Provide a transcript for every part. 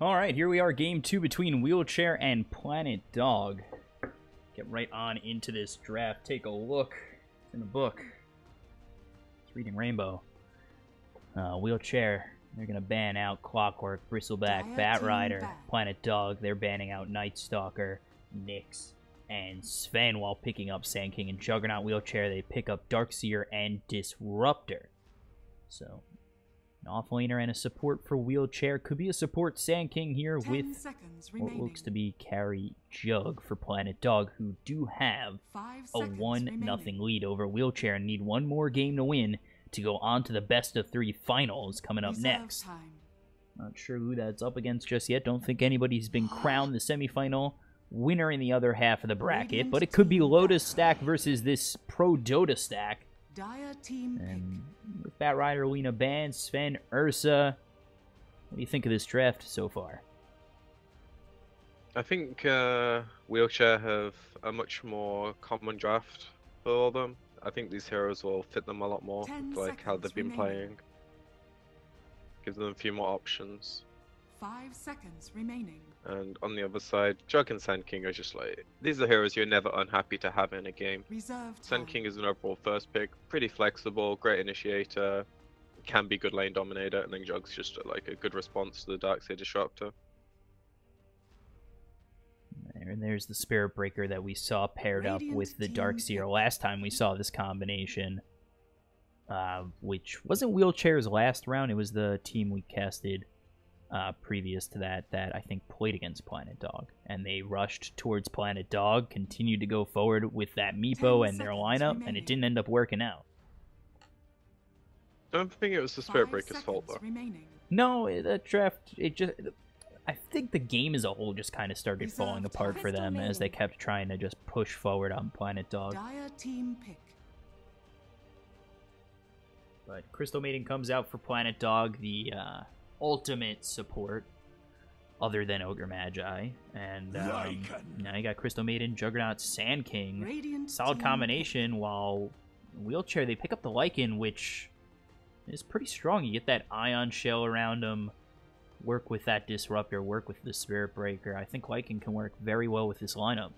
Alright, here we are, game 2 between Wheelchair and Planet Dog. Get right on into this draft. Take a look. It's in the book. It's reading Rainbow. Wheelchair, they're going to ban out Clockwork, Bristleback, Batrider, Planet Dog. They're banning out Night Stalker, Nyx, and Sven while picking up Sand King. And Juggernaut Wheelchair, they pick up Darkseer and Disruptor. So, an offlaner and a support for Wheelchair. Could be a support Sand King here with what looks to be carry Jug for Planet Dog, who do have a 1-0 lead over Wheelchair and need one more game to win to go on to the best-of-3 finals coming up next. Not sure who that's up against just yet. Don't think anybody's been crowned the semifinal winner in the other half of the bracket, but it could be Lotus Stack versus this Pro Dota Stack. And with Batrider, Lena Band, Sven, Ursa, what do you think of this draft so far? I think Wheelchair have a much more common draft for all of them. I think these heroes will fit them a lot more, like how they've been playing. Gives them a few more options. 5 seconds remaining. And on the other side, Jug and Sand King are just like, these are heroes you're never unhappy to have in a game. Sand King is an overall first pick, pretty flexible, great initiator, can be good lane dominator, and then Jug's just like a good response to the Darkseer Disruptor. And there's the Spirit Breaker that we saw paired up with the Darkseer last time we saw this combination. Which wasn't Wheelchair's last round, it was the team we casted previous to that I think played against Planet Dog, and they rushed towards Planet Dog, continued to go forward with that Meepo and their lineup, and it didn't end up working out. I don't think it was the Spirit Breaker's fault though. No, that draft, I think the game as a whole just kind of started falling apart for them as they kept trying to just push forward on Planet Dog. But Crystal Maiden comes out for Planet Dog, the ultimate support other than Ogre Magi, and now you got Crystal Maiden, Juggernaut, Sand King, solid combination. While Wheelchair, they pick up the Lycan, which is pretty strong. You get that Ion Shell around them, work with that Disruptor, work with the Spirit Breaker. I think Lycan can work very well with this lineup.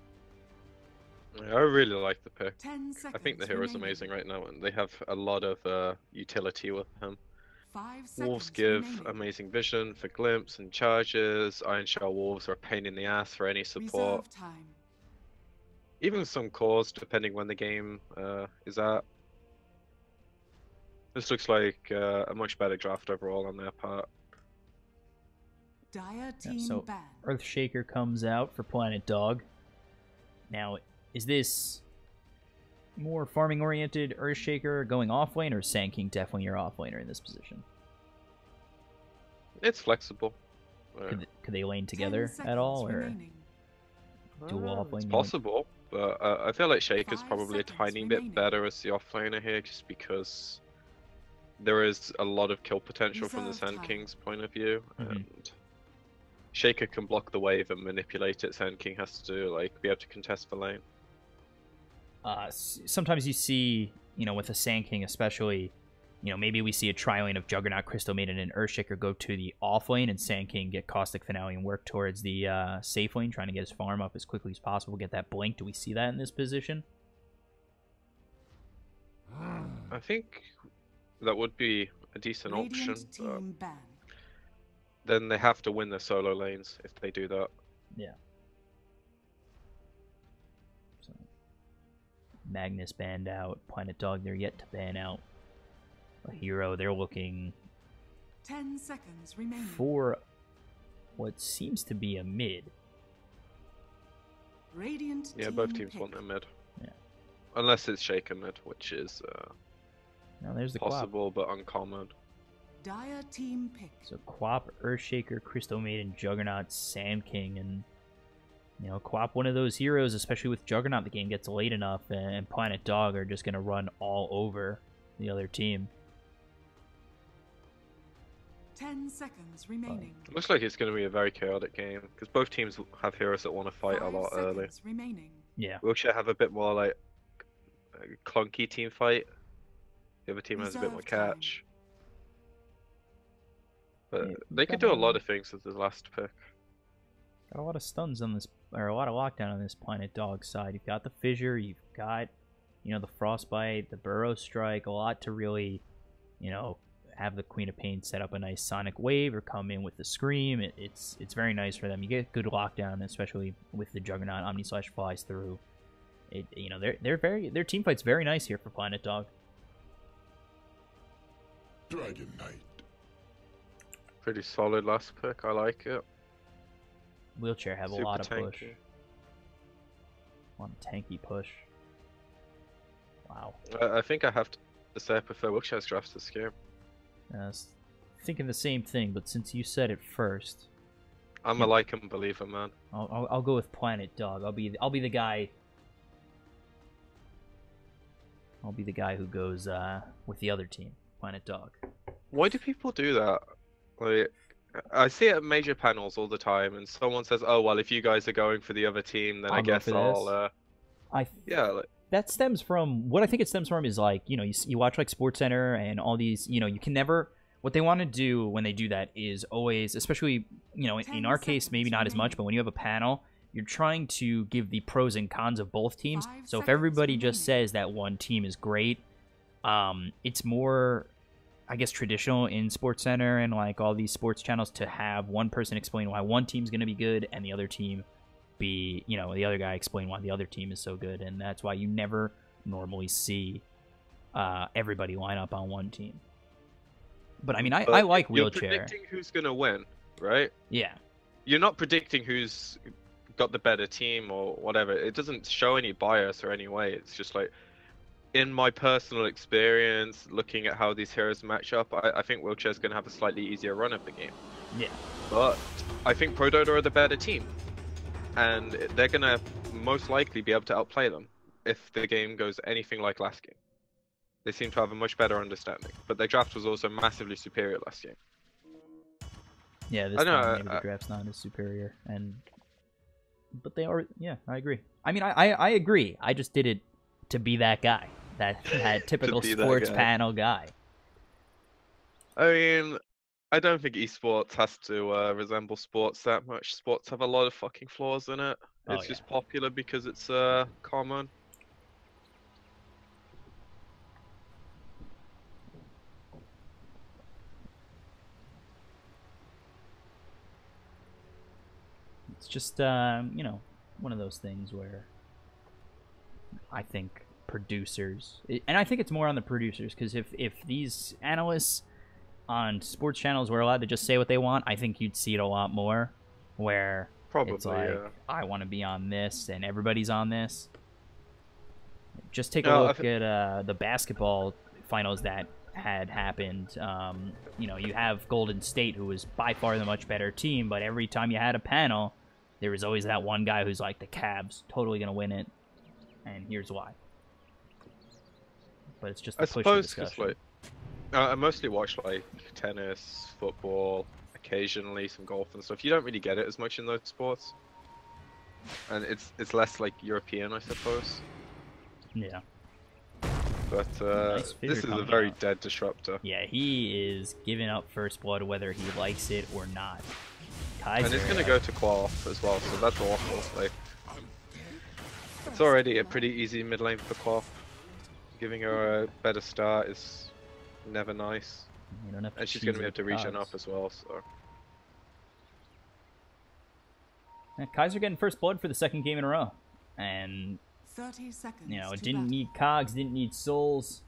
Yeah, I really like the pick. I think the hero's amazing right now, and they have a lot of utility with him. Wolves give amazing vision for glimpse and charges. Iron Shell Wolves are a pain in the ass for any support. Even some cores, depending when the game is at. This looks like a much better draft overall on their part. So Earthshaker comes out for Planet Dog. Now, is this more farming oriented Earthshaker going offlane, or Sand King definitely your offlaner in this position? It's flexible. Could they lane together at all, or dual offlane? It's possible, but I feel like Shaker's probably a tiny bit better as the offlaner here, just because there is a lot of kill potential from the Sand King's point of view, and Shaker can block the wave and manipulate it. Sand King has to like be able to contest the lane. Sometimes you see, with a Sand King especially, maybe we see a tri-lane of Juggernaut, Crystal Maiden, and Earthshaker go to the off lane, and Sand King get Caustic Finale and work towards the safe lane, trying to get his farm up as quickly as possible, get that blink. Do we see that in this position? I think that would be a decent option, but then they have to win their solo lanes if they do that. Yeah. Magnus banned out. Planet Dog, they're yet to ban out a hero. They're looking 10 seconds remaining for what seems to be a mid. Yeah, both teams want their mid. Yeah. Unless it's Shaker mid, which is now there's the possible but uncommon. Dire team pick. So Quap, Earthshaker, Crystal Maiden, Juggernaut, Sand King, and Quap, one of those heroes, especially with Juggernaut, the game gets late enough, and Planet Dog are just going to run all over the other team. 10 seconds remaining. Looks like it's going to be a very chaotic game, because both teams have heroes that want to fight a lot early. Yeah. Wheelchair have a bit more like a clunky team fight. The other team has a bit more catch. But Yeah, they could do a lot of things with the last pick. Got a lot of stuns on this, or a lot of lockdown on this Planet Dog side. You've got the Fissure, you've got, you know, the Frostbite, the Burrow Strike, a lot to really, you know, have the Queen of Pain set up a nice Sonic Wave or come in with the Scream. It's very nice for them. You get good lockdown, especially with the Juggernaut. Omni Slash flies through. You know, their team fight's very nice here for Planet Dog. Dragon Knight. Pretty solid last pick. I like it. Wheelchair have Super a lot of tanky. push. A lot of tanky push. Wow. I think I have to say I prefer Wheelchair's drafts this game. I was thinking the same thing, but since you said it first, I'm a like and believer, man. I'll go with Planet Dog. I'll be the guy. I'll be the guy who goes with the other team, Planet Dog. Why do people do that? Like, I see it at major panels all the time, and someone says, "Oh well, if you guys are going for the other team, then I guess I'll." Yeah. Like, that stems from what I think it stems from is like, you know, you watch like SportsCenter and all these, you know, you can never. What they want to do when they do that is always, especially, you know, in our case, maybe not as much, but when you have a panel, you're trying to give the pros and cons of both teams. So if everybody just says that one team is great, it's more, I guess, traditional in SportsCenter and like all these sports channels to have one person explain why one team's going to be good and the other team be, you know, the other guy explain why the other team is so good. And that's why you never normally see everybody line up on one team. But I mean, I like Wheelchair. You're predicting who's going to win, right? Yeah. You're not predicting who's got the better team or whatever. It doesn't show any bias or any way. It's just like, in my personal experience, looking at how these heroes match up, I think Wheelchair's going to have a slightly easier run of the game. Yeah. But I think Pro Dota are the better team. And they're going to most likely be able to outplay them if the game goes anything like last game. They seem to have a much better understanding. But their draft was also massively superior last game. Yeah, this time maybe the draft's not as superior. But they are, yeah, I agree. I mean, I agree. I just did it to be that guy. That typical sports panel guy. I mean, I don't think esports has to resemble sports that much. Sports have a lot of fucking flaws in it. It's just popular because it's common. It's just, you know, one of those things where I think producers, and I think it's more on the producers, because if these analysts on sports channels were allowed to just say what they want, I think you'd see it a lot more, where it's like, I want to be on this, and everybody's on this. Just take a look at the basketball finals that had happened. You know, you have Golden State, who was by far the much better team, but every time you had a panel, there was always that one guy who's like, the Cavs, totally going to win it, and here's why. But it's just the push of discussion. Like, I mostly watch like tennis, football, occasionally some golf and stuff. You don't really get it as much in those sports, and it's less like European, I suppose. Yeah. But this is a very dead disruptor. Yeah, he is giving up first blood whether he likes it or not. Kaiser, and it's going to go to Qual as well, so that's awful. Like, it's already a pretty easy mid lane for Qual. Giving her a better start is never nice. And she's going to be able to regen up as well, so... Yeah, Kaiser getting first blood for the second game in a row. And, 30 seconds, you know, it didn't need cogs, didn't need souls.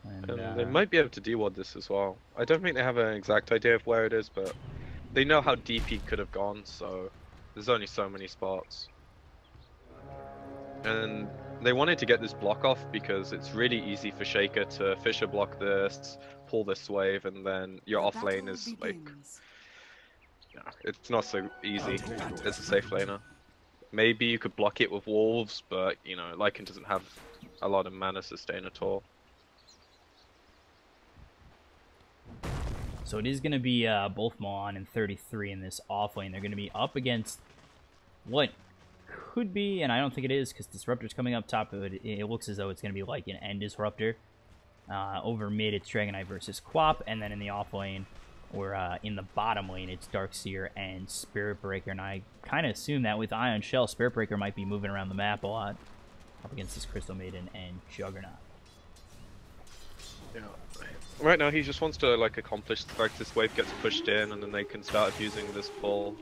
And they might be able to deward this as well. I don't think they have an exact idea of where it is, but they know how deep he could have gone, so there's only so many spots. And they wanted to get this block off because it's really easy for Shaker to Fissure block this, pull this wave, and then your off lane is like... Yeah, it's not so easy as a safe laner. Maybe you could block it with Wolves, but, you know, Lycan doesn't have a lot of mana sustain at all. So it is going to be both Milan and 33 in this off lane. They're going to be up against what could be, and I don't think it is, because Disruptor's coming up top, but it looks as though it's going to be like an end Disruptor. Over mid, it's Dragonite versus Quap, and then in the off lane, or in the bottom lane, it's Darkseer and Spirit Breaker, and I kind of assume that with Ion Shell, Spirit Breaker might be moving around the map a lot, up against this Crystal Maiden and Juggernaut. Yeah. Right now, he just wants to like accomplish the fact this wave gets pushed in, and then they can start abusing this pull,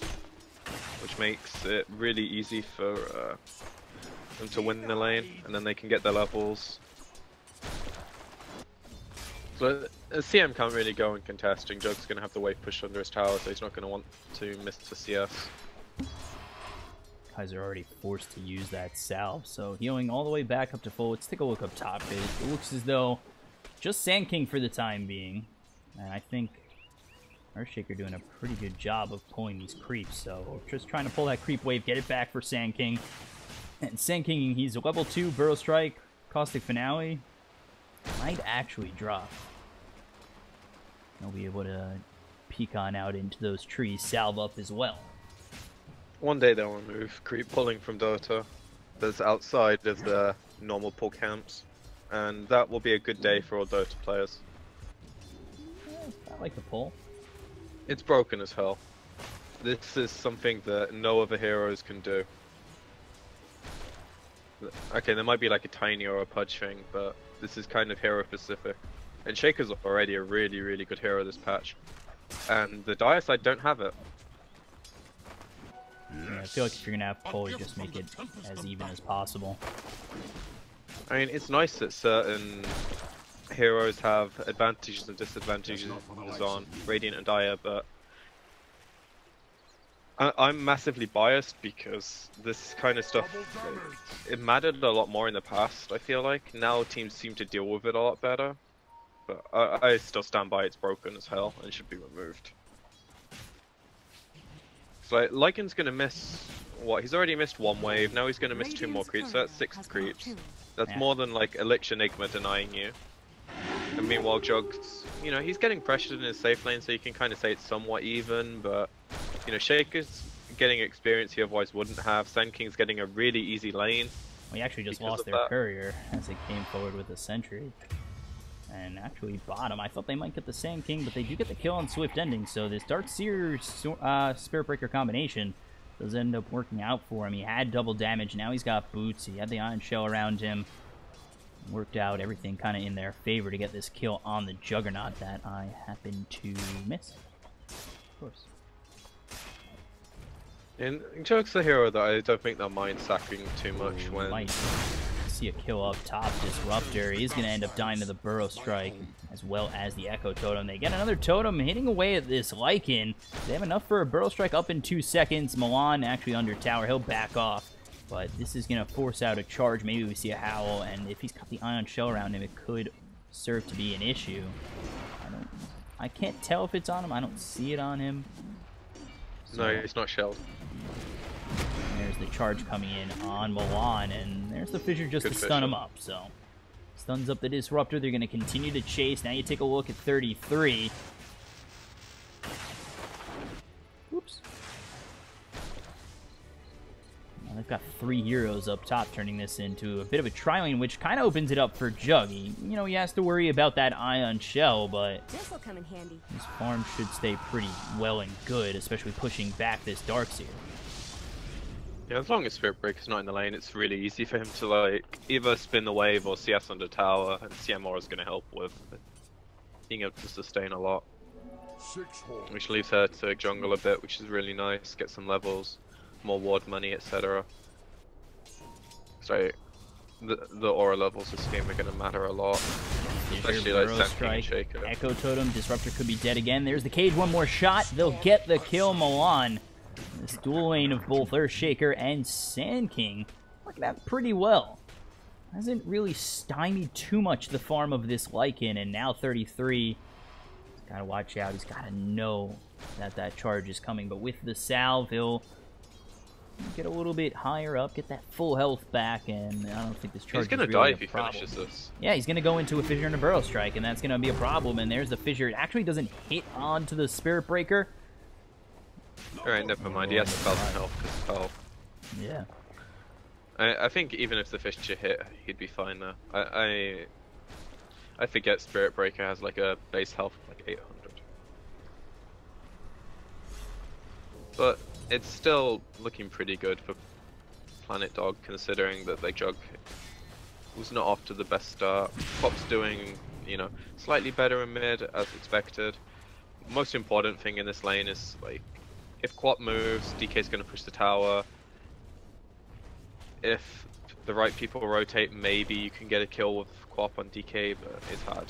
which makes it really easy for them to win the lane, and then they can get their levels. So CM can't really go and contesting. Jug's going to have the wave push under his tower, so he's not going to want to miss the CS. Kaiser already forced to use that salve, so healing all the way back up to full. Let's take a look up top. It looks as though just Sand King for the time being, and I think Earthshaker doing a pretty good job of pulling these creeps, so just trying to pull that creep wave, get it back for Sand King. And Sand King, he's a level 2 Burrow Strike, Caustic Finale. Might actually drop. He'll be able to peek on out into those trees, salve up as well. One day they'll remove creep pulling from Dota that's outside of the normal pull camps, and that will be a good day for all Dota players. I like the pull. It's broken as hell. This is something that no other heroes can do. Okay, there might be like a Tiny or a Pudge thing, but this is kind of hero specific. And Shaker's already a really, really good hero this patch. And the Dire side don't have it. Yeah, I feel like if you're gonna have pull, you just make it as even as possible. I mean, it's nice that certain heroes have advantages and disadvantages on Radiant and Dire, but I'm massively biased because this kind of stuff, it mattered a lot more in the past, I feel like. Now teams seem to deal with it a lot better, but I still stand by it's broken as hell and should be removed. So like, Lycan's gonna miss, what, he's already missed one wave, now he's gonna miss 2 more creeps, so that's 6 creeps. That's more than like Elixir Enigma denying you. And meanwhile Jug's, you know, he's getting pressured in his safe lane, so you can kind of say it's somewhat even, but you know, Shaker's getting experience he otherwise wouldn't have. Sand King's getting a really easy lane. We actually just lost their courier as it came forward with a sentry. And actually bottom, I thought they might get the Sand King, but they do get the kill on Swift Ending, so this Darkseer Spirit Breaker combination does end up working out for him. He had double damage, now he's got boots, he had the Ion Shell around him. Worked out everything kind of in their favor to get this kill on the Juggernaut that I happened to miss. Of course. And Jug's a hero that I don't think they'll mind sacking too much when... Might see a kill up top. Disruptor is going to end up dying to the Burrow Strike, as well as the Echo Totem. They get another Totem hitting away at this Lycan. They have enough for a Burrow Strike up in 2 seconds. Milan actually under tower. He'll back off. But this is going to force out a charge. Maybe we see a Howl, and if he's got the Ion Shell around him, it could serve to be an issue. I can't tell if it's on him. I don't see it on him. So, no, it's not shelled. There's the charge coming in on Milan, and there's the Fissure just to stun him up. So stuns up the Disruptor. They're going to continue to chase. Now you take a look at 33. Whoops. They've got 3 heroes up top, turning this into a bit of a tri-lane, which kind of opens it up for Jug. He has to worry about that Ion Shell, but this'll come in handy. His farm should stay pretty well and good, especially pushing back this Darkseer. Yeah, as long as Spirit Breaker's not in the lane, it's really easy for him to like either spin the wave or CS under tower, and CMR is going to help with being able to sustain a lot. Which leaves her to jungle a bit, which is really nice, get some levels. More ward money, etc. So the aura levels this game are going to matter a lot, especially like Sand King and Shaker. Echo Totem, Disruptor could be dead again. There's the cage, one more shot. They'll get the kill. Milan. This dual lane of both Earthshaker and Sand King working out pretty well. Hasn't really stymied too much the farm of this Lycan, and now 33. He's got to watch out. He's got to know that charge is coming, but with the salve, he'll get a little bit higher up, get that full health back, and I don't think this charge is really a problem. He's gonna die if he finishes this. Yeah, he's gonna go into a Fissure and a Burrow Strike, and that's gonna be a problem. And there's the Fissure. It actually doesn't hit onto the Spirit Breaker. Alright, never mind. He has 1,000 health because of health. Yeah. I think even if the Fisher hit, he'd be fine there. I forget Spirit Breaker has like a base health of like 800. But it's still looking pretty good for Planet Dog, considering that their Jug was not off to the best start. Pop's doing, you know, slightly better in mid as expected. Most important thing in this lane is like, if Quap moves, DK's gonna push the tower. If the right people rotate, maybe you can get a kill with Quap on DK, but it's hard.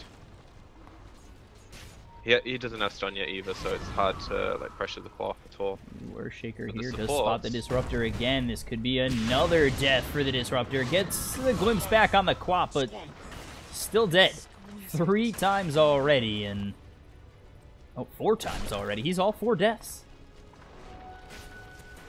He doesn't have stun yet either, so it's hard to like pressure the Quap at all. Earthshaker here does spot the Disruptor again. This could be another death for the Disruptor. Gets the glimpse back on the Quap, but still dead. 3 times already, and... oh, 4 times already. He's all 4 deaths.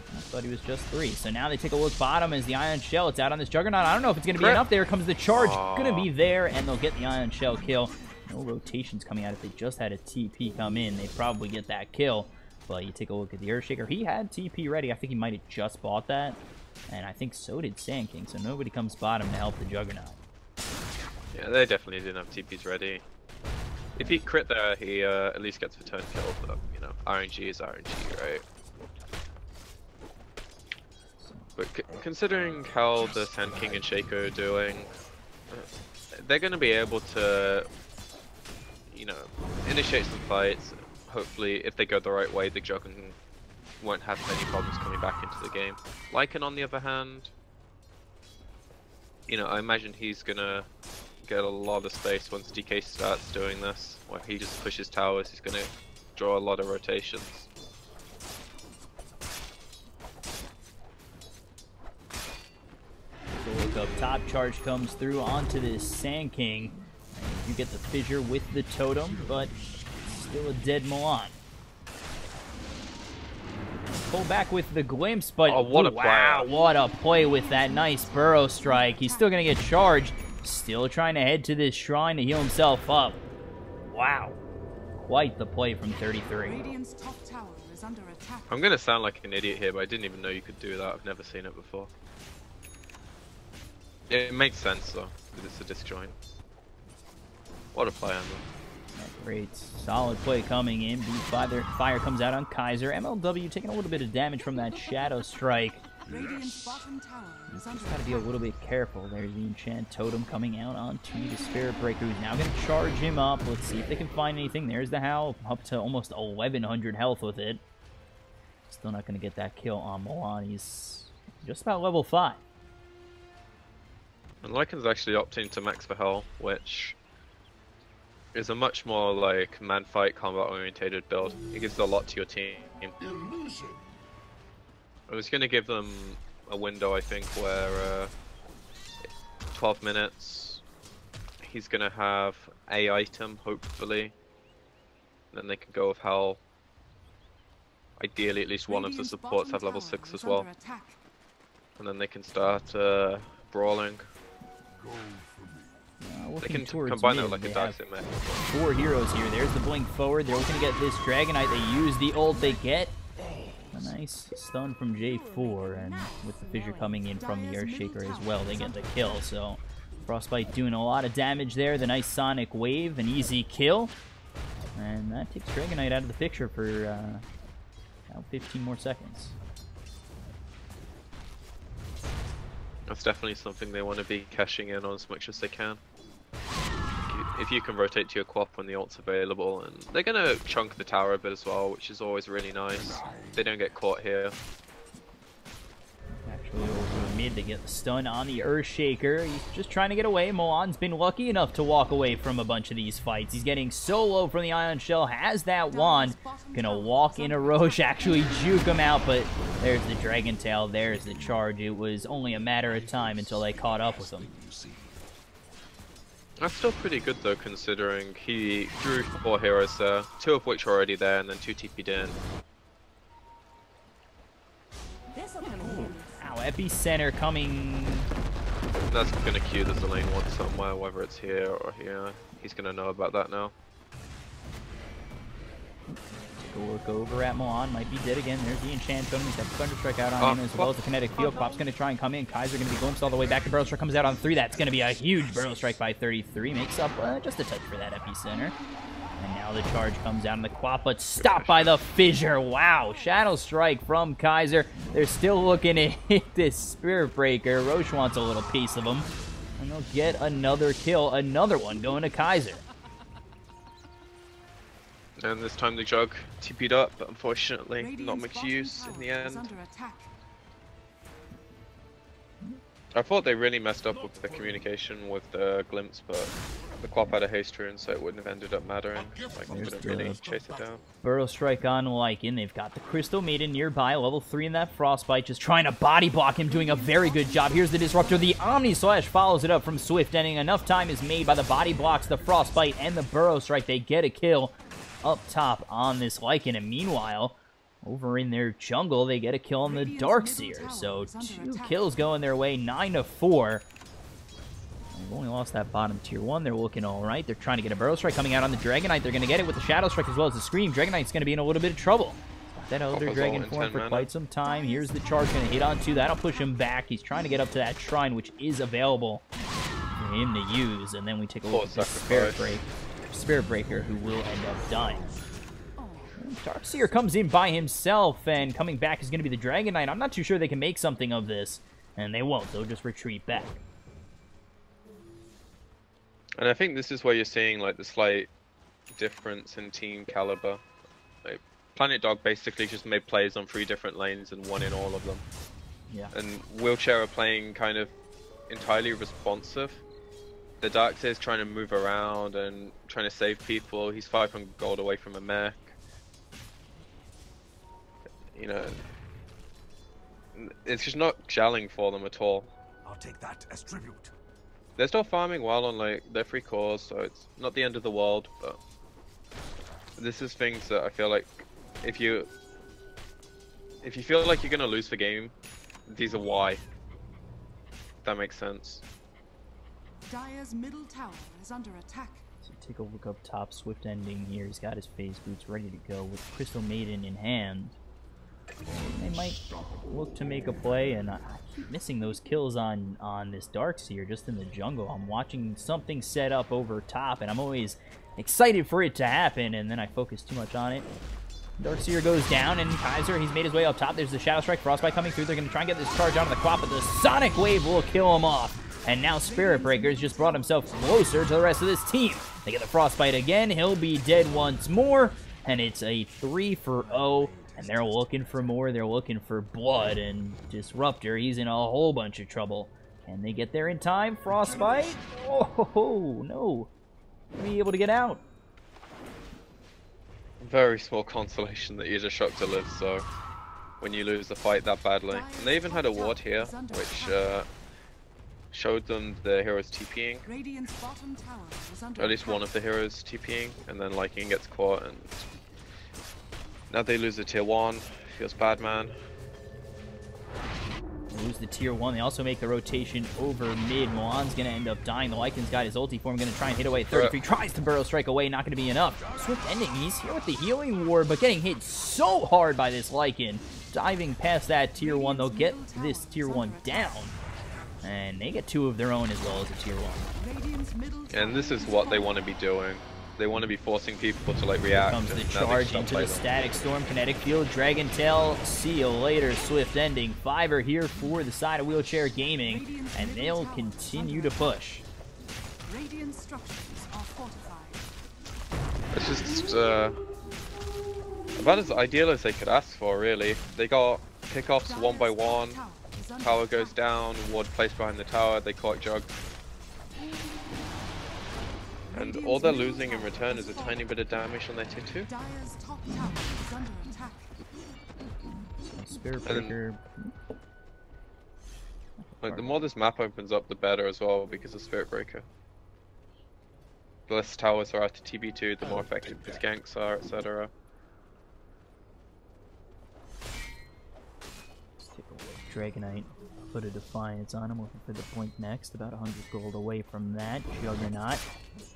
I thought he was just 3. So now they take a look bottom as the Ion Shell. It's out on this Juggernaut. I don't know if it's going to be enough. There comes the charge. Going to be there, and they'll get the Ion Shell kill. No rotations coming out. If they just had a TP come in, they'd probably get that kill. But you take a look at the Earthshaker. He had TP ready. I think he might have just bought that. And I think so did Sand King. So nobody comes bottom to help the Juggernaut. Yeah, they definitely didn't have TPs ready. If he crit there, he at least gets the turn kill. But, you know, RNG is RNG, right? But considering how the Sand King and Shaker are doing, they're going to be able to, you know, initiate some fights. Hopefully, if they go the right way, the Juggernaut won't have many problems coming back into the game. Lycan, on the other hand, you know, I imagine he's going to get a lot of space once DK starts doing this, where he just pushes towers. He's going to draw a lot of rotations. Look up top, charge comes through onto this Sand King. And you get the fissure with the totem, but still a dead Milan. Pull back with the glimpse, but oh, what a wow, what a play with that nice burrow strike. He's still gonna get charged. Still trying to head to this shrine to heal himself up. Wow, quite the play from 33. Radiant's top tower is under attack. I'm gonna sound like an idiot here, but I didn't even know you could do that. I've never seen it before. It makes sense though, because it's a disjoint. What a play, Amber. Great, solid play coming in. B5, their fire comes out on Kaiser. MLW taking a little bit of damage from that Shadow Strike. Radiant's bottom tower is under Just gotta be a little bit careful. There's the Enchant Totem coming out onto the Spirit Breaker, who's now gonna charge him up. Let's see if they can find anything. There's the Howl, up to almost 1100 health with it. Still not gonna get that kill on Milan. He's just about level 5. And Lycan's actually opting to max for Hell, which is a much more like man-fight, combat-orientated build. It gives a lot to your team. I was going to give them a window, I think, where 12 minutes, he's going to have a item, hopefully. Then they can go with Hell. Ideally, at least one of the supports have level 6 as well. And then they can start brawling. They can combine it like a dice in there. 4 heroes here. There's the blink forward. They're looking to get this Dragonite. They use the ult. They get a nice stun from J4, and with the fissure coming in from the Earthshaker as well, they get the kill. So Frostbite doing a lot of damage there. The nice Sonic Wave, an easy kill, and that takes Dragonite out of the picture for about 15 more seconds. That's definitely something they want to be cashing in on as much as they can. If you can rotate to your Quap when the ult's available, and they're going to chunk the tower a bit as well, which is always really nice. They don't get caught here. Actually, over mid, they get the stun on the Earthshaker. He's just trying to get away. Milan's been lucky enough to walk away from a bunch of these fights. He's getting so low from the Ion Shell, has that wand. Gonna walk in a Roche, actually juke him out, but there's the Dragon Tail, there's the charge. It was only a matter of time until they caught up with him. That's still pretty good though, considering he drew 4 heroes there, 2 of which were already there, and then 2 TP'd in. Ow, Epicenter coming. That's gonna queue the lane one somewhere, whether it's here or here. He's gonna know about that now. Take Take a look over at Milan. Might be dead again. There's the enchant coming. He's got the Thunderstrike out on him as well as the kinetic field. Quap's going to try and come in. Kaiser going to be glimpsed all the way back. The Burrow Strike comes out on 3. That's going to be a huge Burrow Strike by 33. Makes up just a touch for that epicenter. And now the charge comes out on the Quap, but stopped by the Fissure. Wow, Shadow Strike from Kaiser. They're still looking to hit this Spirit Breaker. Roche wants a little piece of him. And they'll get another kill. Another one going to Kaiser. And this time the Jug TP'd up, but unfortunately not much use in the end. I thought they really messed up with the communication with the Glimpse, but the Quap had a haste rune, so it wouldn't have ended up mattering. Like, I couldn't really chase it down. Burrow Strike on Lycan. They've got the Crystal Maiden nearby, level 3 in that Frostbite, just trying to body block him, doing a very good job. Here's the Disruptor. The Omni Slash follows it up from Swift Ending. Enough time is made by the body blocks, the Frostbite, and the Burrow Strike. They get a kill up top on this Lycan, and meanwhile, over in their jungle, they get a kill on the Darkseer. So 2 kills going their way, 9-4. They've only lost that bottom tier 1. They're looking all right. They're trying to get a Burrow Strike coming out on the Dragonite. They're going to get it with the Shadow Strike as well as the Scream. Dragonite's going to be in a little bit of trouble. That Elder Dragon form for quite some time. Here's the charge going to hit on 2. That'll push him back. He's trying to get up to that shrine, which is available for him to use. And then we take a look at the Spirit Breaker, who will end up dying. Darkseer comes in by himself, and coming back is going to be the Dragonite. I'm not too sure they can make something of this, and they won't. They'll just retreat back. And I think this is where you're seeing like the slight difference in team caliber. Like, Planet Dog basically just made plays on 3 different lanes and won in all of them. Yeah. And Wheelchair are playing kind of entirely responsive. The Darkseer is trying to move around and trying to save people. He's 500 gold away from a mech. You know, it's just not gelling for them at all. I'll take that as tribute. They're still farming well on like their 3 cores, so it's not the end of the world. But this is things that I feel like if you feel like you're gonna lose the game, these are why. If that makes sense. Dire's middle tower is under attack. So take a look up top. Swift Ending here. He's got his phase boots ready to go with Crystal Maiden in hand. They might look to make a play, and I keep missing those kills on this Darkseer just in the jungle. I'm watching something set up over top, and I'm always excited for it to happen, and then I focus too much on it. Darkseer goes down, and Kaiser, he's made his way up top. There's the Shadow Strike, Frostbite coming through. They're going to try and get this charge out of the Quap, but the Sonic Wave will kill him off. And now Spirit Breaker's just brought himself closer to the rest of this team. They get the Frostbite again. He'll be dead once more, and it's a 3-for-0. And they're looking for more. They're looking for blood. And Disruptor, he's in a whole bunch of trouble. Can they get there in time? Frostbite? Oh, no. Be able to get out. Very small consolation that you're just shocked to live, so when you lose the fight that badly. And they even had a ward here, which showed them the heroes TPing. Or at least one of the heroes TPing, and then Lycan gets caught, and now they lose the tier 1. Feels bad, man. They lose the tier 1. They also make the rotation over mid. Milan's going to end up dying. The Lycan's got his ulti form. Going to try and hit away at 33. Tries to Burrow Strike away. Not going to be enough. Swift Ending. He's here with the healing ward, but getting hit so hard by this Lycan. Diving past that tier 1. They'll get this tier 1 down. And they get 2 of their own as well as a tier 1. And this is what they want to be doing. They want to be forcing people to like react. Here comes the charge into the Static Storm, Kinetic Field, Dragon Tail. See you later, Swift Ending. 5 are here for the side of Wheelchair Gaming, and they'll continue to push. Radiant structures are fortified. It's just about as ideal as they could ask for, really. They got pickoffs 1 by 1. Tower goes down, ward placed behind the tower. They caught Jug. And all they're losing in return is a tiny bit of damage on their tier 2. Spirit Breaker. Like, the more this map opens up, the better as well, because of Spirit Breaker. The less towers are at TB2, the more effective his ganks are, etc. Let's take a look. Dragonite. put a defiance on him, looking for the blink next. About 100 gold away from that. Juggernaut,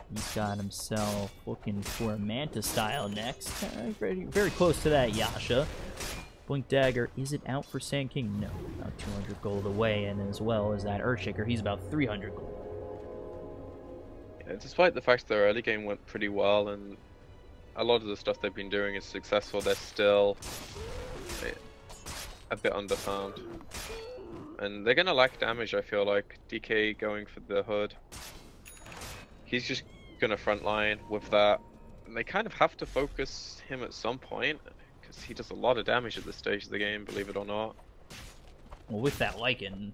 he's got himself looking for a Manta style next. Very, very close to that Yasha. Blink Dagger, is it out for Sand King? No, about 200 gold away, and as well as that Earthshaker, he's about 300 gold. Yeah, despite the fact their early game went pretty well, and a lot of the stuff they've been doing is successful, they're still a bit underfarmed. And they're gonna lack damage, I feel like. DK going for the hood. He's just gonna frontline with that. And they kind of have to focus him at some point, because he does a lot of damage at this stage of the game, believe it or not. Well, with that Lycan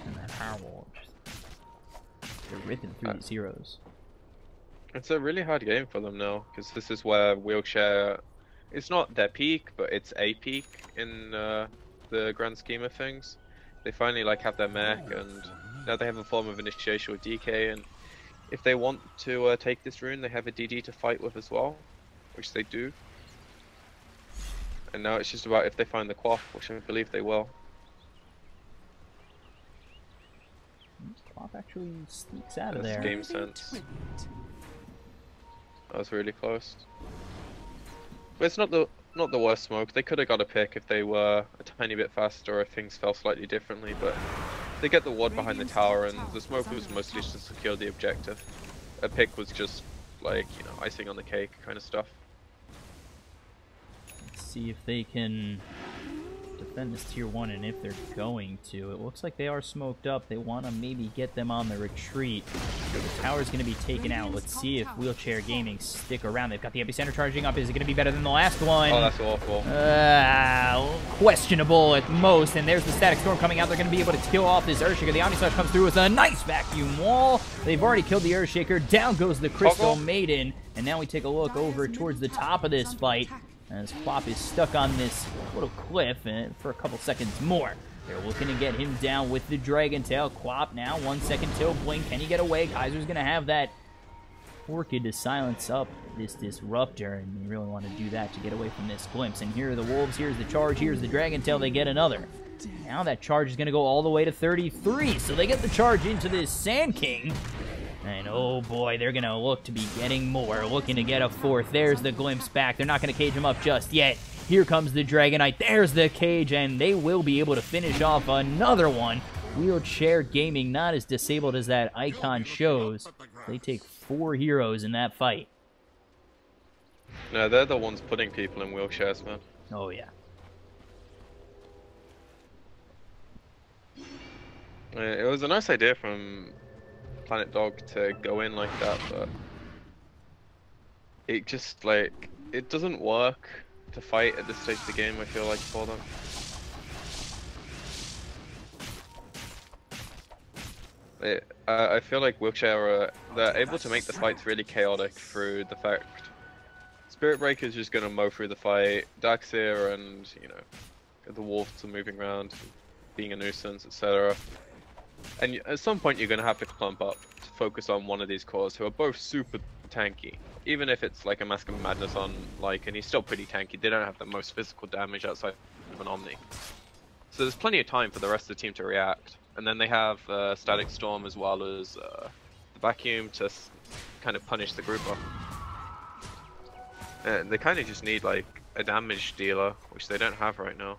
and that Powerwall, they're ripping through these heroes. It's a really hard game for them now, because this is where Wheelchair, it's not their peak, but it's a peak in the grand scheme of things. They finally have their mech, and now they have a form of initiation with DK, and if they want to take this rune, they have a DD to fight with as well, which they do. And now it's just about if they find the Quaff, which I believe they will. Quaff actually sneaks out of That's there. game sense. That was really close. But it's not the worst smoke. They could have got a pick if they were a tiny bit faster or if things fell slightly differently, but they get the ward behind the tower, and the smoke was mostly just to secure the objective. A pick was just icing on the cake kind of stuff. Let's see if they can defend this tier 1, and if they're going to. It looks like they are smoked up. They want to maybe get them on the retreat. The tower's going to be taken out. Let's see if Wheelchair Gaming stick around. They've got the epicenter charging up. Is it going to be better than the last one? Oh, that's awful. Questionable at most. And there's the Static Storm coming out. They're going to be able to kill off this Earthshaker. The Omnislash comes through with a nice vacuum wall. They've already killed the Earthshaker. Down goes the Crystal Maiden. And now we take a look over towards the top of this fight, as Plop is stuck on this little cliff for a couple seconds more. They're looking to get him down with the Dragon Tail. Quap now, 1 second till blink. Can he get away? Kaiser's going to have that Orchid to silence up this Disruptor, and you really want to do that to get away from this glimpse. And here are the Wolves, here's the charge, here's the Dragon Tail. They get another. Now that charge is going to go all the way to 33, so they get the charge into this Sand King. And oh boy, they're going to look to be getting more, looking to get a fourth. There's the glimpse back. They're not going to cage him up just yet. Here comes the Dragonite. There's the cage, and they will be able to finish off another one. Wheelchair Gaming not as disabled as that icon shows. They take 4 heroes in that fight. No, they're the ones putting people in wheelchairs, man. Oh, yeah. It was a nice idea from Planet Dog to go in like that, but it just it doesn't work to fight at this stage of the game, I feel like, for them. I feel like Wheelchair, they're able to make the fights really chaotic through the fact Spirit Breaker is just going to mow through the fight, Daxir and, the Wolves are moving around, being a nuisance, etc. And at some point you're going to have to clump up to focus on one of these cores who are both super tanky. Even if it's like a Mask of Madness on and he's still pretty tanky. They don't have the most physical damage outside of an Omni. So there's plenty of time for the rest of the team to react. And then they have Static Storm as well as the Vacuum to kind of punish the grouper. They kind of just need a damage dealer, which they don't have right now.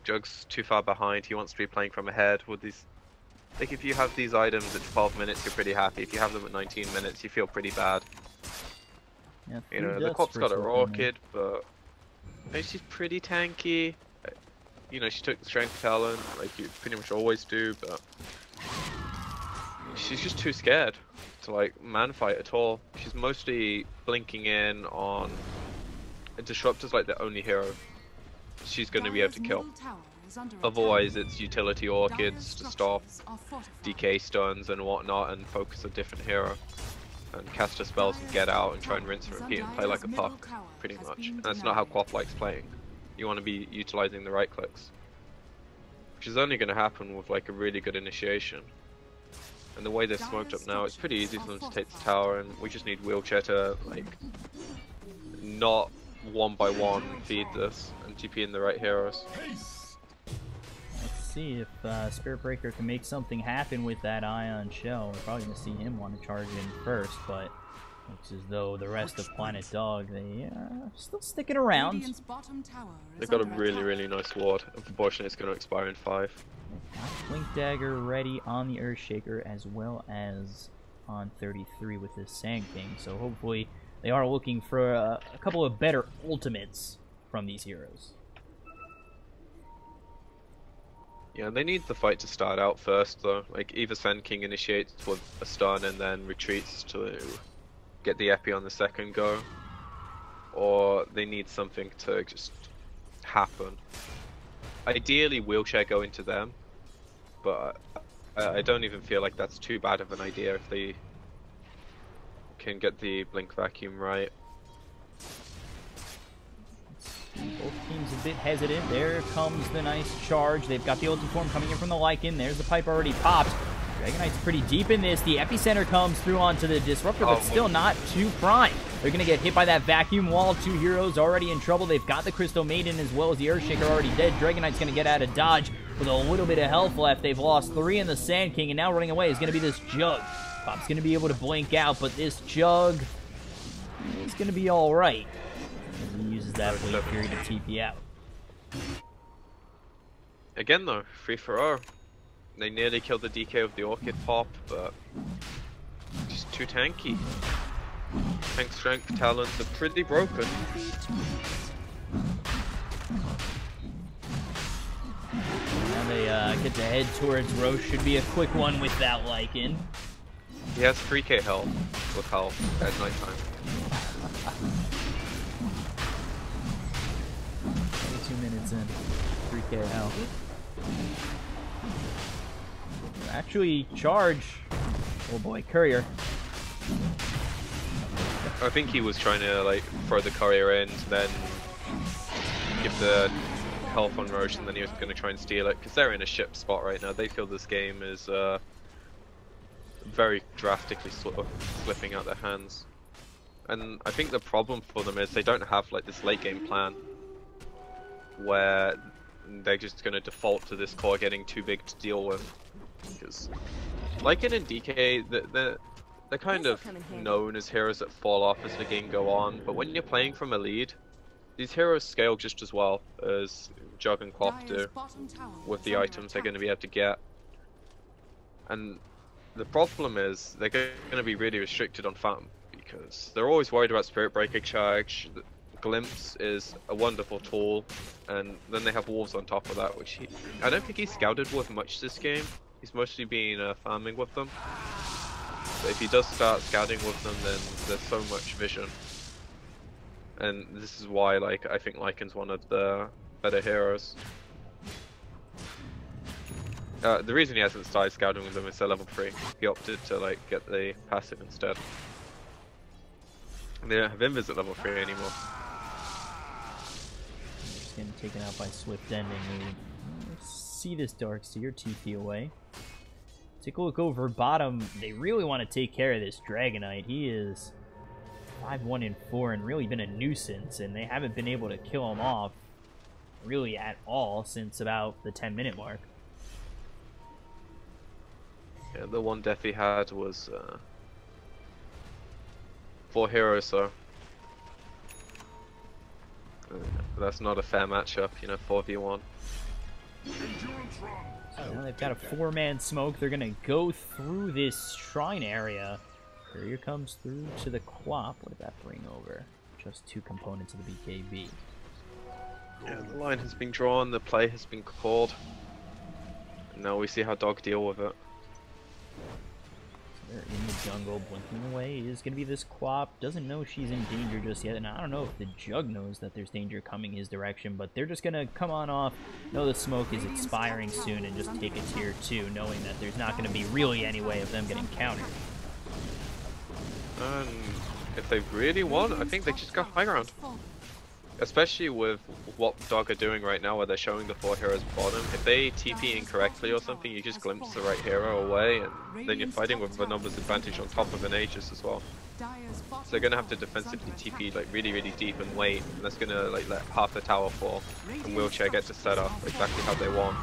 Jug's too far behind. He wants to be playing from ahead with these. If you have these items at 12 minutes, you're pretty happy. If you have them at 19 minutes, you feel pretty bad. Yeah, the Quap's got her Orchid, but she's pretty tanky. She took the Strength Talent, like you pretty much always do, but she's just too scared to man fight at all. She's mostly blinking in on Disruptor's the only hero she's going to be able to kill. Otherwise, it's utility Orchids to stop DK stuns and whatnot, and focus a different hero, and cast her spells and get out and try and rinse and repeat and play like a puck, pretty much. And that's not how Quap likes playing. You want to be utilizing the right clicks, which is only going to happen with a really good initiation. And the way they're smoked up now, it's pretty easy for them to take the tower, and we just need Wheelchair to not one by one feed this and TP in the right heroes. Let's see if Spirit Breaker can make something happen with that Ion Shell. We're probably going to see him want to charge in first, but looks as though the rest of Planet Dog, they are still sticking around. They've got a really, really nice ward. Unfortunately, it's going to expire in 5. Got Blink Dagger ready on the Earthshaker as well as on 33 with this Sand King, so hopefully they are looking for a couple of better ultimates from these heroes. Yeah, they need the fight to start out first, though. Like, either Sand King initiates with a stun and then retreats to get the epi on the second go, or they need something to just happen. Ideally, wheelchair go into them, but I don't even feel like that's too bad of an idea if they can get the Blink Vacuum right. Both teams a bit hesitant. There comes the nice charge. They've got the ulti form coming in from the Lycan. There's the pipe already popped. Dragon Knight's pretty deep in this. The epicenter comes through onto the Disruptor, but still not too prime. They're going to get hit by that vacuum wall. 2 heroes already in trouble. They've got the Crystal Maiden as well as the Earthshaker already dead. Dragon Knight's going to get out of dodge with a little bit of health left. They've lost 3 in the Sand King, and now running away is going to be this Jug. Pop's going to be able to blink out, but this Jug is going to be all right. He uses that Blink Fury to TP out. Again though, 3-for-0. They nearly killed the DK with the Orchid pop, but just too tanky. Tank strength talents are pretty broken. Now they get to head towards Roche. Should be a quick one with that Lycan. He has 3k health with health at nighttime. 22 minutes in, 3k health. Actually, charge. Oh boy, Courier. I think he was trying to like throw the Courier in, then give the health on Roche, and then he was going to try and steal it because they're in a ship spot right now. They feel this game is very drastically slipping out their hands. And I think the problem for them is they don't have like this late game plan where they're just going to default to this core getting too big to deal with. Because Lycan and DK, they're kind of known as heroes that fall off as the game go on, but when you're playing from a lead, these heroes scale just as well as Jug and Quap do with the items they're going to be able to get. And the problem is they're going to be really restricted on farm because they're always worried about Spirit Breaker charge. Glimpse is a wonderful tool, and then they have Wolves on top of that, which I don't think he's scouted with much this game. He's mostly been farming with them. But if he does start scouting with them, then there's so much vision. And this is why, like, I think Lycan's one of the better heroes. The reason he hasn't started scouting with them is they're level 3. He opted to like get the passive instead. They don't have Invis at level 3 anymore. Just getting taken out by Swift Ending. We see this Darkseer TP away. Take a look over bottom. They really want to take care of this Dragonite. He is 5-1-4 and really been a nuisance, and they haven't been able to kill him off really at all since about the 10-minute mark. Yeah, the one death he had was 4 heroes, so that's not a fair matchup, you know, 4v1. So now they've got a 4-man smoke. They're gonna go through this shrine area. Courier comes through to the Quap. What did that bring over? Just 2 components of the BKB. Yeah, the line has been drawn, the play has been called. And now we see how Dog deal with it. They're in the jungle, blinking away. It is going to be this Quap. Doesn't know she's in danger just yet, and I don't know if the Jug knows that there's danger coming his direction, but they're just going to come on off, know the smoke is expiring soon, and just take a tier 2, knowing that there's not going to be really any way of them getting countered. If they really want, I think they just go high ground. Especially with what Dog are doing right now, where they're showing the 4 heroes bottom. If they TP incorrectly or something, you just glimpse the right hero away, and then you're fighting with a numbers advantage on top of an Aegis as well. So they're gonna have to defensively TP like really deep and wait, and that's gonna like let half the tower fall, and Wheelchair get to set up exactly how they want.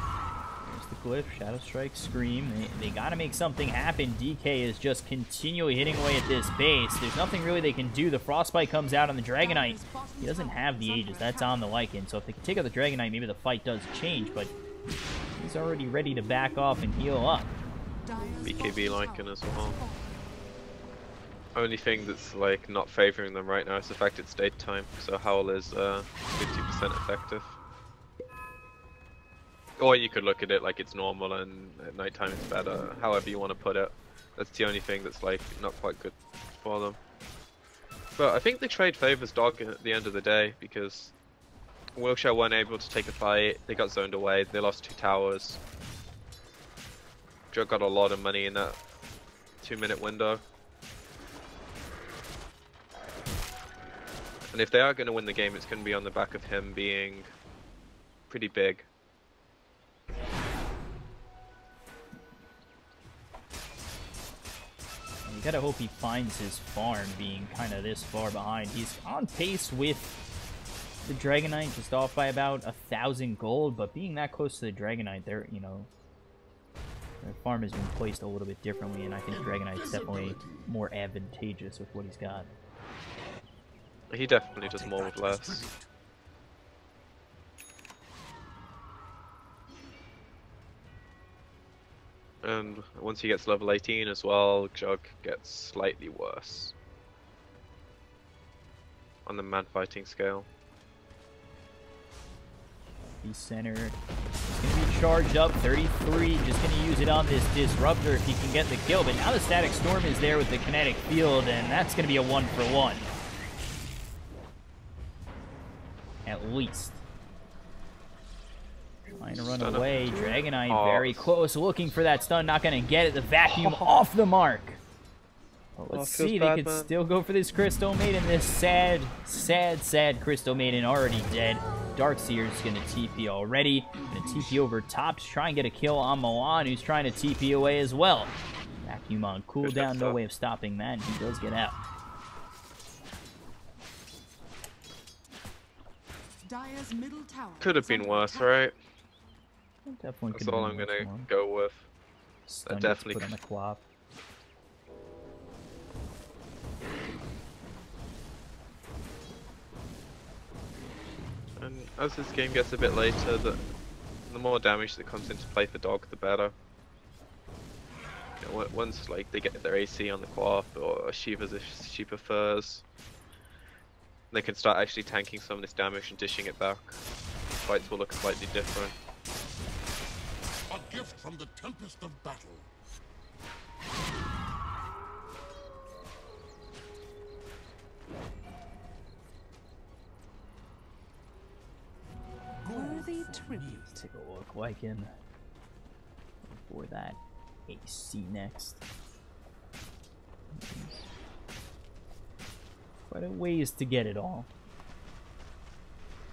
the glyph, Shadow Strike, Scream. They gotta make something happen. DK is just continually hitting away at this base. There's nothing really they can do. The Frostbite comes out on the Dragonite. He doesn't have the Aegis. That's on the Lycan. So if they can take out the Dragonite, maybe the fight does change, but he's already ready to back off and heal up. BKB Lycan as well. Only thing that's like not favoring them right now is the fact it's daytime, so Howl is 50% effective. Or you could look at it like it's normal and at nighttime it's better, however you want to put it. That's the only thing that's like not quite good for them. But I think the trade favors Dog at the end of the day, because Wilshire weren't able to take a fight, they got zoned away, they lost 2 towers. Jug got a lot of money in that 2-minute window. And if they are going to win the game, it's going to be on the back of him being pretty big. You gotta hope he finds his farm being kind of this far behind. He's on pace with the Dragonite, just off by about 1,000 gold, but being that close to the Dragonite, their farm has been placed a little bit differently, and I think Dragonite's definitely more advantageous with what he's got. He definitely does more with less. And once he gets level 18 as well, Jug gets slightly worse on the man fighting scale. He's centered. He's going to be charged up, 33, just going to use it on this Disruptor if he can get the kill. But now the Static Storm is there with the Kinetic Field, and that's going to be a 1-for-1. At least. Trying to run away. Dragonite very close. Looking for that stun. Not going to get it. The Vacuum off the mark. Well, let's see. They could still go for this Crystal Maiden. This sad, sad, sad Crystal Maiden already dead. Darkseer's going to TP already. Going to TP over top to try and get a kill on Milan, who's trying to TP away as well. Vacuum on cooldown. No way of stopping that. He does get out. Could have been worse, right? Definitely. That's all I'm gonna go with. Definitely. Put on the Quap. And as this game gets a bit later, the more damage that comes into play for Dog, the better. You know, once like they get their AC on the Quap or Shivas if she prefers, they can start actually tanking some of this damage and dishing it back. Fights will look slightly different. A gift from the tempest of battle. Worthy tribute. Take a look, Lycan. For that AC next. Quite a ways to get it all.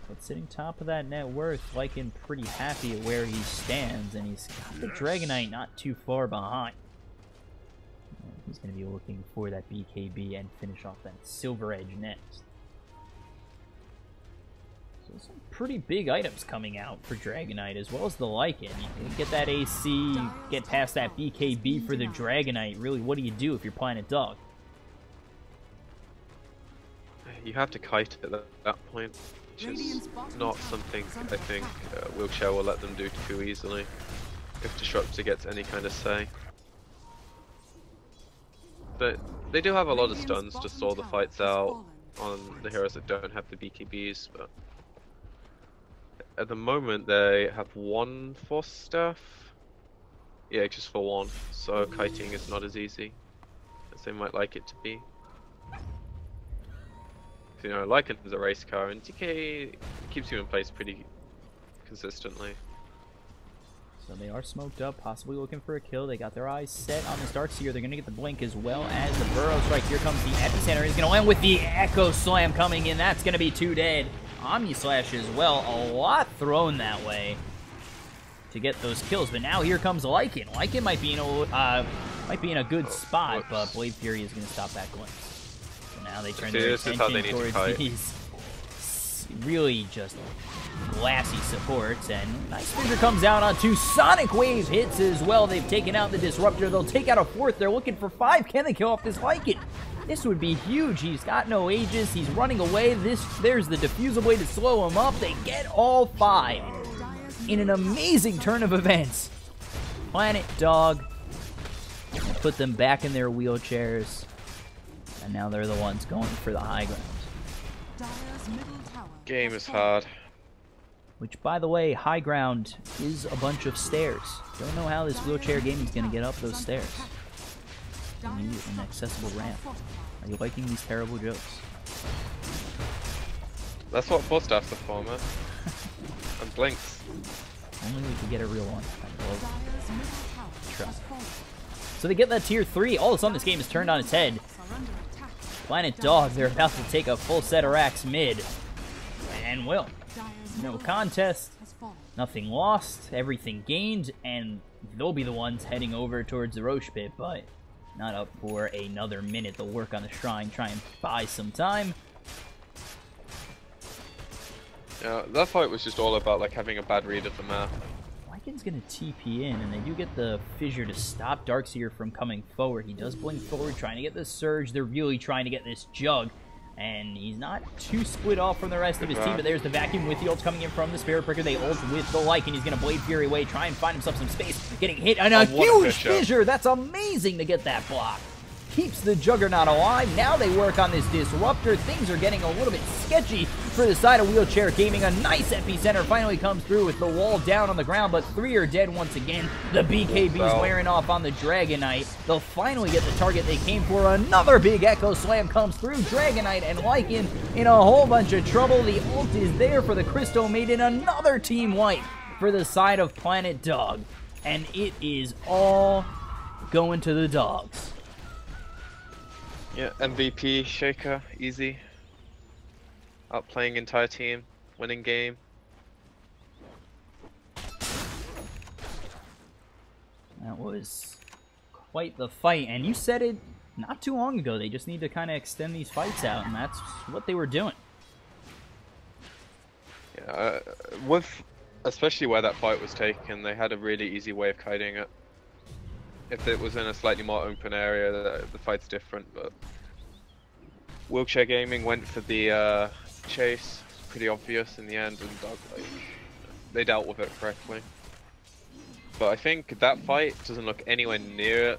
But sitting top of that net worth, Lycan pretty happy at where he stands, and he's got the Dragonite not too far behind. And he's going to be looking for that BKB and finish off that Silver Edge next. So some pretty big items coming out for Dragonite, as well as the Lycan. You can get that AC, get past that BKB for the Dragonite. Really, what do you do if you're playing a Dog? You have to kite at that point, which is not something I think Wilshire will let them do too easily if Disruptor gets any kind of say. But they do have a lot of stuns to stall the fights out on the heroes that don't have the BKBs, but at the moment they have 1 Force Staff. Yeah, just for 1, so kiting is not as easy as they might like it to be. You know, Lycan's a race car, and DK keeps you in place pretty consistently. So they are smoked up, possibly looking for a kill. They got their eyes set on this Darkseer. They're going to get the blink as well as the Burrow Strike. Here comes the Epicenter. He's going to land with the Echo Slam coming in. That's going to be 2 dead. Omni Slash as well. A lot thrown that way to get those kills. But now here comes Lycan. Lycan might be in a good spot, but Blade Fury is going to stop that glimpse. Now they turn their attention towards really just glassy supports, and nice fissure comes out onto Sonic Wave hits as well. They've taken out the Disruptor. They'll take out a 4th. They're looking for 5. Can they kill off this Lycan? This would be huge. He's got no Aegis. He's running away. There's the diffusal way to slow him up. They get all 5 in an amazing turn of events. Planet Dog put them back in their wheelchairs, and now they're the ones going for the high ground. Game is hard. Which, by the way, high ground is a bunch of stairs. Don't know how this wheelchair gaming is going to get up those stairs. They need an accessible ramp. Are you liking these terrible jokes? That's what full staffs are for, man. And blinks. Only we could get a real one. I love try. So they get that tier 3. All of a sudden this game is turned on its head. Planet Dog, they're about to take a full set of racks mid. And will. No contest. Nothing lost. Everything gained. And they'll be the ones heading over towards the Roche pit, but not up for another minute. They'll work on the shrine, try and buy some time. Yeah, that fight was just all about like having a bad read of the map. Lycan's gonna TP in, and they do get the fissure to stop Darkseer from coming forward. He does blink forward, trying to get the surge. They're really trying to get this jug, and he's not too split off from the rest of his team, but there's the vacuum with the ult coming in from the Spirit Breaker. They ult with the Lycan. He's gonna Blade Fury away, try and find himself some space, getting hit, and a huge fissure! That's amazing to get that block. Keeps the Juggernaut alive. Now they work on this Disruptor. Things are getting a little bit sketchy for the side of Wheelchair Gaming. A nice epicenter finally comes through with the wall down on the ground, but 3 are dead once again. The BKB's wearing off on the Dragonite. They'll finally get the target they came for. Another big Echo Slam comes through. Dragonite and Lycan in a whole bunch of trouble. The ult is there for the Crystal Maiden. Another team wipe for the side of Planet Dog. And it is all going to the Dogs. Yeah, MVP, Shaker, easy. Outplaying entire team, winning game. That was quite the fight, and you said it not too long ago. They just need to kind of extend these fights out, and that's what they were doing. Yeah, especially where that fight was taken, they had a really easy way of kiting it. If it was in a slightly more open area, the fight's different, but Wheelchair Gaming went for the chase. It's pretty obvious in the end, and Dog, like, they dealt with it correctly. But I think that fight doesn't look anywhere near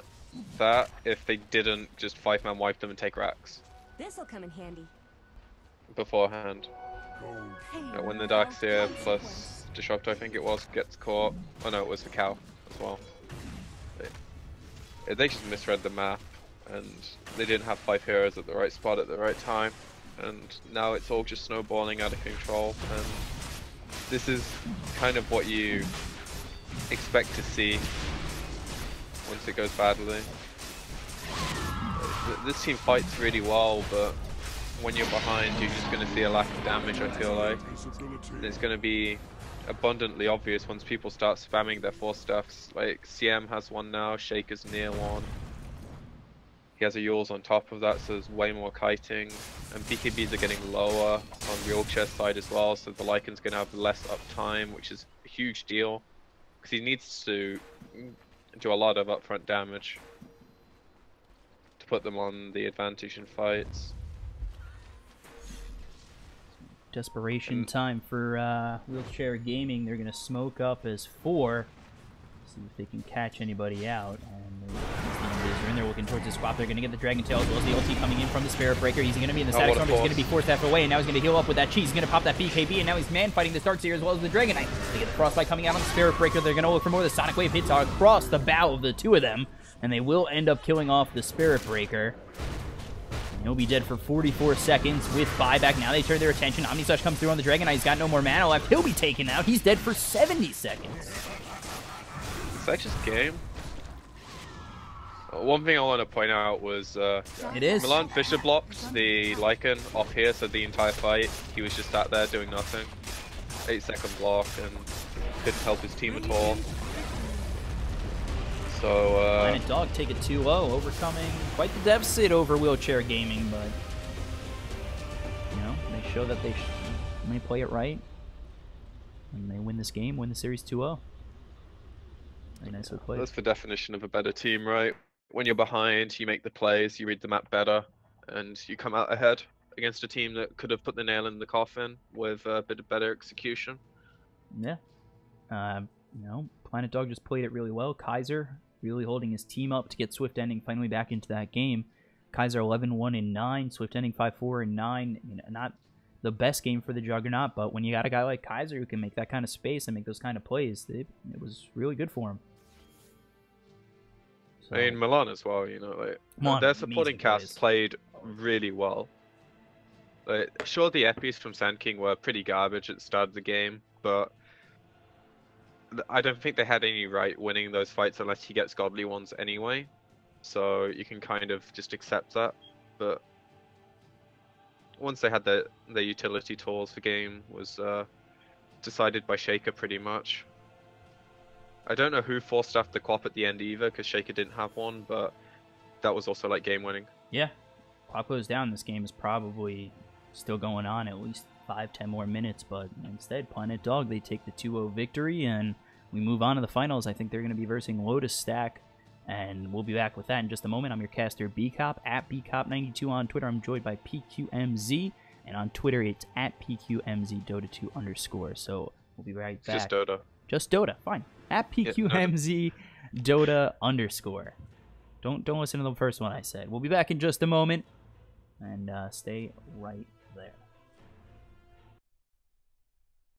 that if they didn't just 5-man wipe them and take racks. This'll come in handy. Beforehand. When the Darkseer plus Disruptor, I think it was, gets caught. Oh no, it was the cow as well. They just misread the map, and they didn't have 5 heroes at the right spot at the right time, and now it's all just snowballing out of control, and this is kind of what you expect to see once it goes badly. This team fights really well, but when you're behind, you're just going to see a lack of damage, I feel like. And it's going to be abundantly obvious once people start spamming their 4 stuffs. Like CM has one now, Shaker's near one. He has a Yules on top of that, so there's way more kiting. And BKBs are getting lower on Wheelchair side as well, so the Lycan's going to have less uptime, which is a huge deal. Because he needs to do a lot of upfront damage to put them on the advantage in fights. Desperation time for Wheelchair Gaming. They're going to smoke up as 4. See if they can catch anybody out. And they're looking towards the swap. They're going to get the Dragon Tail as well as the ulti coming in from the Spirit Breaker. He's going to be in the static storm. He's going to be forced half away, and now he's going to heal up with that cheese. He's going to pop that BKB, and now he's man fighting the Darkseer as well as the Dragonite. They get the Frostbite coming out on the Spirit Breaker. They're going to look for more. The Sonic Wave hits across the bow of the 2 of them, and they will end up killing off the Spirit Breaker. He'll be dead for 44 seconds with buyback. Now they turn their attention. Omnislash comes through on the Dragonite. He's got no more mana left. He'll be taken out. He's dead for 70 seconds. Is that just game? One thing I want to point out was it is. Milan Fisher blocked the Lycan off here, so the entire fight he was just sat there doing nothing. 8-second block and couldn't help his team at all. So Planet Dog take a 2-0, overcoming quite the deficit over Wheelchair Gaming, but you know, they show that they and they play it right, and they win this game, win the series 2-0. Very nicely played. That's the definition of a better team, right? When you're behind, you make the plays, you read the map better, and you come out ahead against a team that could have put the nail in the coffin with a bit of better execution. Yeah. Planet Dog just played it really well. Kaiser really holding his team up to get Swift Ending finally back into that game. Kaiser 11-1-9, Swift Ending 5-4-9. Not the best game for the Juggernaut, but when you got a guy like Kaiser who can make that kind of space and make those kind of plays, it was really good for him. So, I mean, Milan as well, their supporting cast played really well. Sure, the epis from Sand King were pretty garbage at the start of the game, but I don't think they had any right winning those fights unless he gets godly ones anyway. So you can kind of just accept that. But once they had their utility tools, the game was decided by Shaker pretty much. I don't know who forced off the Quap at the end either, because Shaker didn't have one, but that was also like game winning. Yeah, Quap goes down. This game is probably still going on at least 5-10 more minutes, but instead Planet Dog, they take the 2-0 victory, and we move on to the finals. I think they're going to be versing Lotus Stack, and we'll be back with that in just a moment. I'm your caster BCop at BCop92 on Twitter. I'm joined by PQMZ, and on Twitter it's at PQMZ Dota2_. So we'll be right back. Just Dota. Just Dota, fine. At PQMZ Dota_. Don't listen to the first one I said. We'll be back in just a moment, and stay right there.